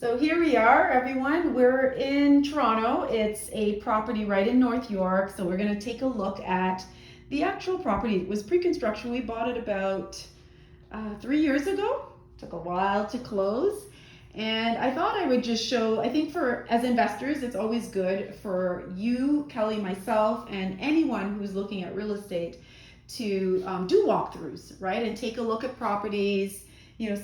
So here we are, everyone. We're in Toronto. It's a property right in North York. So we're going to take a look at the actual property. It was pre-construction. We bought it about 3 years ago. Took a while to close. And I thought I would just show, I think as investors, it's always good for you, Kelly, myself, and anyone who's looking at real estate to do walkthroughs, right? And take a look at properties,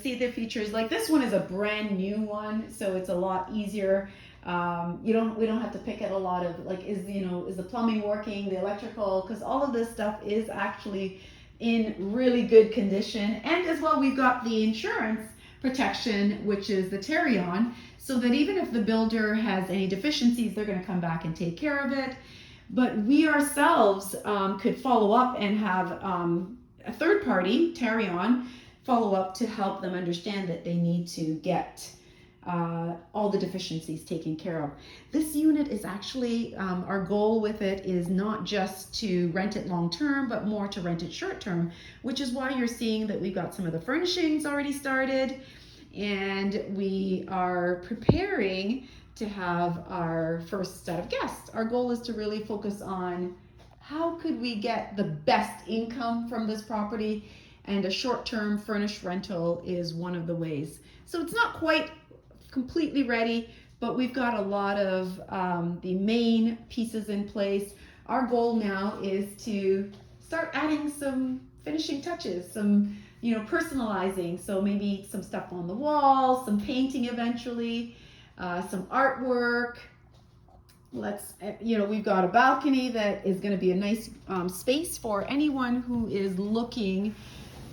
see the features. Like this one is a brand new one, so it's a lot easier. We don't have to pick at a lot of like, is the plumbing working, the electrical, because all of this stuff is actually in really good condition. And as well, we've got the insurance protection, which is the Tarion, so that even if the builder has any deficiencies, they're going to come back and take care of it. But we ourselves could follow up and have a third party, Tarion, follow up to help them understand that they need to get all the deficiencies taken care of. This unit is actually, our goal with it is not just to rent it long term, but more to rent it short term, which is why you're seeing that we've got some of the furnishings already started, and we are preparing to have our first set of guests. Our goal is to really focus on how could we get the best income from this property, and a short-term furnished rental is one of the ways. So it's not quite completely ready, but we've got a lot of the main pieces in place. Our goal now is to start adding some finishing touches, some personalizing, so maybe some stuff on the wall, some painting eventually, some artwork. We've got a balcony that is going to be a nice space for anyone who is looking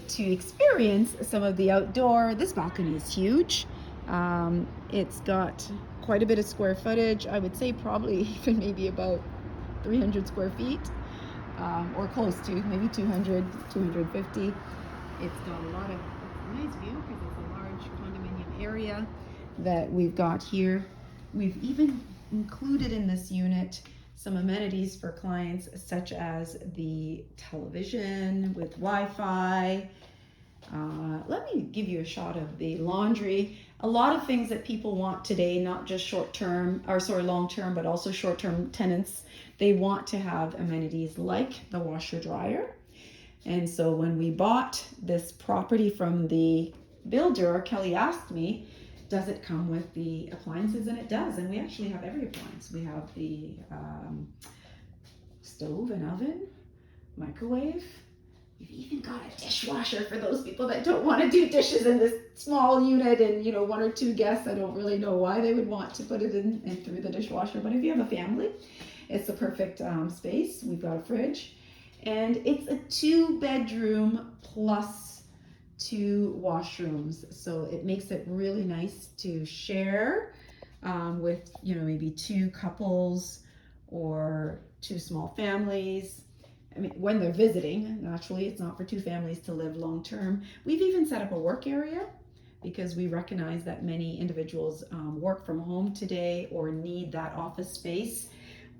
to experience some of the outdoor. This balcony is huge. It's got quite a bit of square footage. I would say probably even maybe about 300 square feet, or close to, maybe 200, 250. It's got a lot of nice view because it's a large condominium area that we've got here. We've even included in this unit some amenities for clients, such as the television with Wi-Fi. Let me give you a shot of the laundry. A lot of things that people want today, not just long term, but also short term tenants. They want to have amenities like the washer dryer. And so when we bought this property from the builder, Kelly asked me, does it come with the appliances? And it does. And we actually have every appliance. We have the stove and oven, microwave. We've even got a dishwasher for those people that don't want to do dishes in this small unit and, one or two guests. I don't really know why they would want to put it in and through the dishwasher. But if you have a family, it's the perfect space. We've got a fridge. And it's a 2-bedroom plus 2 washrooms. So it makes it really nice to share with, maybe 2 couples or 2 small families. I mean, when they're visiting, naturally, it's not for 2 families to live long term. We've even set up a work area because we recognize that many individuals work from home today or need that office space.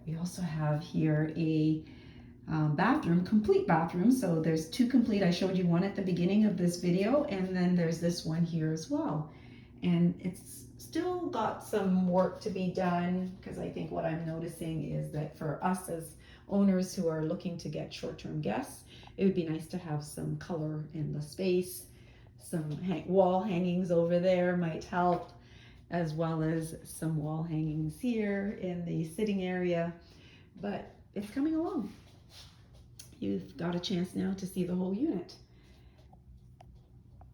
We also have here a bathroom, complete bathroom. So there's 2 complete. I showed you one at the beginning of this video, and then there's this one here as well. And it's still got some work to be done, because I think what I'm noticing is that for us as owners who are looking to get short-term guests, it would be nice to have some color in the space. Some wall hangings over there might help, as well as some wall hangings here in the sitting area. But it's coming along. You've got a chance now to see the whole unit.